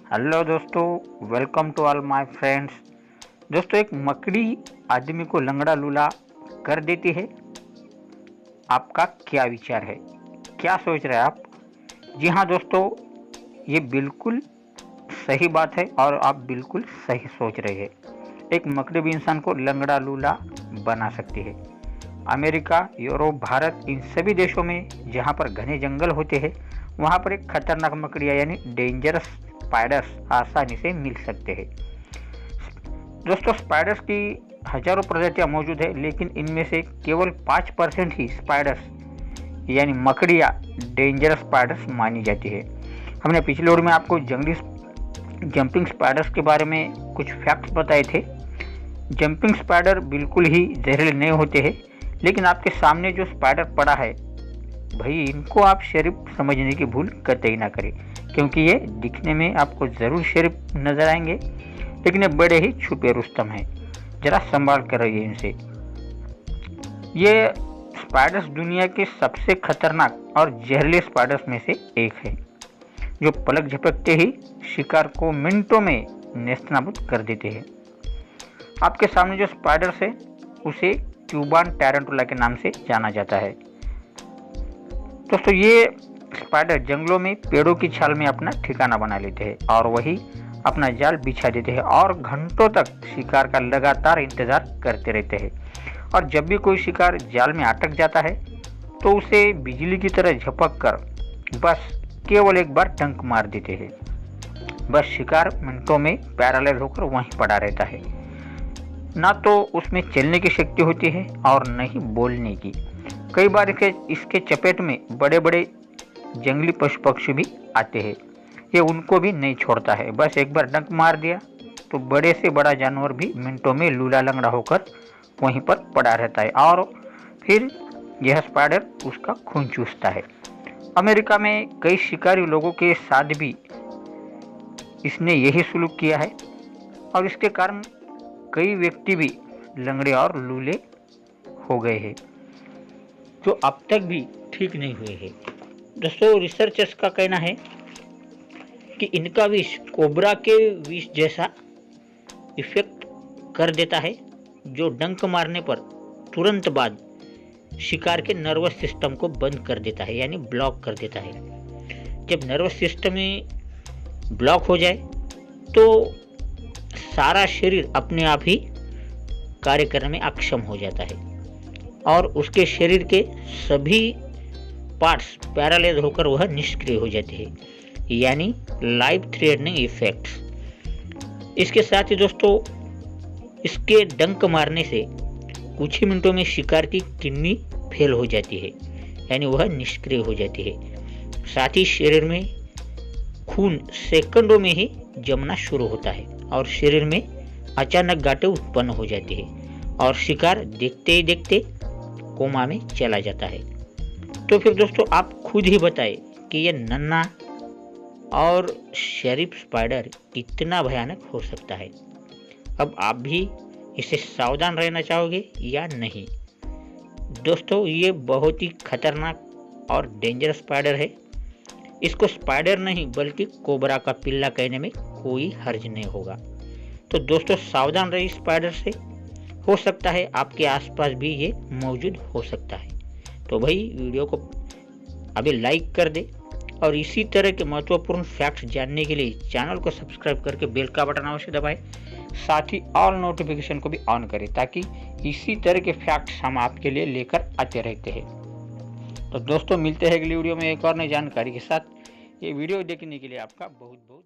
Hello दोस्तों, welcome to all my friends. दोस्तों, एक मकड़ी आदमी को लंगड़ा लूला कर देती है। आपका क्या विचार है? क्या सोच रहे हैं आप? जी हाँ दोस्तों, ये बिल्कुल सही बात है और आप बिल्कुल सही सोच रहे हैं। एक मकड़ी भी इंसान को लंगड़ा लूला बना सकती है। अमेरिका, यूरोप, भारत, इन सभी देशों में जहाँ पर घने जंगल होते हैं वहाँ पर एक खतरनाक मकड़ियाँ यानी डेंजरस स्पाइडर्स आसानी से मिल सकते हैं। दोस्तों, स्पाइडर्स की हजारों प्रजातियां मौजूद है, लेकिन इनमें से केवल 5% ही स्पाइडर्स यानी मकड़ियाँ डेंजरस स्पाइडर्स मानी जाती है। हमने पिछले वीडियो में आपको जंगली जंपिंग स्पाइडर्स के बारे में कुछ फैक्ट्स बताए थे। जंपिंग स्पाइडर बिल्कुल ही जहरीले नहीं होते हैं, लेकिन आपके सामने जो स्पाइडर पड़ा है भाई, इनको आप शरीफ समझने की भूल कतई ना करें, क्योंकि ये दिखने में आपको ज़रूर शरीफ नज़र आएंगे, लेकिन ये बड़े ही छुपे रुस्तम हैं। ज़रा संभाल कर रहिए इनसे। ये स्पाइडर्स दुनिया के सबसे खतरनाक और जहरीले स्पाइडर्स में से एक है, जो पलक झपकते ही शिकार को मिनटों में नेस्तनाबूद कर देते हैं। आपके सामने जो स्पाइडर्स है उसे क्यूबान टैरेंटुला के नाम से जाना जाता है। दोस्तों, ये स्पाइडर जंगलों में पेड़ों की छाल में अपना ठिकाना बना लेते हैं और वही अपना जाल बिछा देते हैं और घंटों तक शिकार का लगातार इंतजार करते रहते हैं। और जब भी कोई शिकार जाल में अटक जाता है तो उसे बिजली की तरह झपक कर बस केवल एक बार डंक मार देते हैं। बस शिकार मिनटों में पैरालाइज होकर वहीं पड़ा रहता है। ना तो उसमें चलने की शक्ति होती है और न ही बोलने की। कई बार इसके चपेट में बड़े बड़े जंगली पशु पक्षी भी आते हैं। ये उनको भी नहीं छोड़ता है। बस एक बार डंक मार दिया तो बड़े से बड़ा जानवर भी मिनटों में लूला लंगड़ा होकर वहीं पर पड़ा रहता है और फिर यह स्पाइडर उसका खून चूसता है। अमेरिका में कई शिकारी लोगों के साथ भी इसने यही सुलूक किया है और इसके कारण कई व्यक्ति भी लंगड़े और लूले हो गए हैं, जो अब तक भी ठीक नहीं हुए हैं। दोस्तों, रिसर्चर्स का कहना है कि इनका विष कोबरा के विष जैसा इफेक्ट कर देता है, जो डंक मारने पर तुरंत बाद शिकार के नर्वस सिस्टम को बंद कर देता है, यानी ब्लॉक कर देता है। जब नर्वस सिस्टम में ब्लॉक हो जाए तो सारा शरीर अपने आप ही कार्य करने में अक्षम हो जाता है और उसके शरीर के सभी पार्ट्स पैरालाइज होकर वह निष्क्रिय हो जाते हैं, यानी लाइफ थ्रेटनिंग इफेक्ट्स। इसके साथ ही दोस्तों, इसके डंक मारने से कुछ ही मिनटों में शिकार की किडनी फेल हो जाती है, यानी वह निष्क्रिय हो जाती है। साथ ही शरीर में खून सेकंडों में ही जमना शुरू होता है और शरीर में अचानक गांठें उत्पन्न हो जाती है और शिकार देखते ही देखते कोमा में चला जाता है। तो फिर दोस्तों, आप खुद ही बताएं कि यह नन्हा और शरीफ स्पाइडर कितना भयानक हो सकता है। अब आप भी इससे सावधान रहना चाहोगे या नहीं? दोस्तों, ये बहुत ही खतरनाक और डेंजरस स्पाइडर है। इसको स्पाइडर नहीं बल्कि कोबरा का पिल्ला कहने में कोई हर्ज नहीं होगा। तो दोस्तों, सावधान रहिए स्पाइडर से। हो सकता है आपके आसपास भी ये मौजूद हो सकता है। तो भाई, वीडियो को अभी लाइक कर दे और इसी तरह के महत्वपूर्ण फैक्ट्स जानने के लिए चैनल को सब्सक्राइब करके बेल का बटन अवश्य दबाएं। साथ ही ऑल नोटिफिकेशन को भी ऑन करें, ताकि इसी तरह के फैक्ट्स हम आपके लिए लेकर आते रहते हैं। तो दोस्तों, मिलते हैं अगली वीडियो में एक और नई जानकारी के साथ। ये वीडियो देखने के लिए आपका बहुत बहुत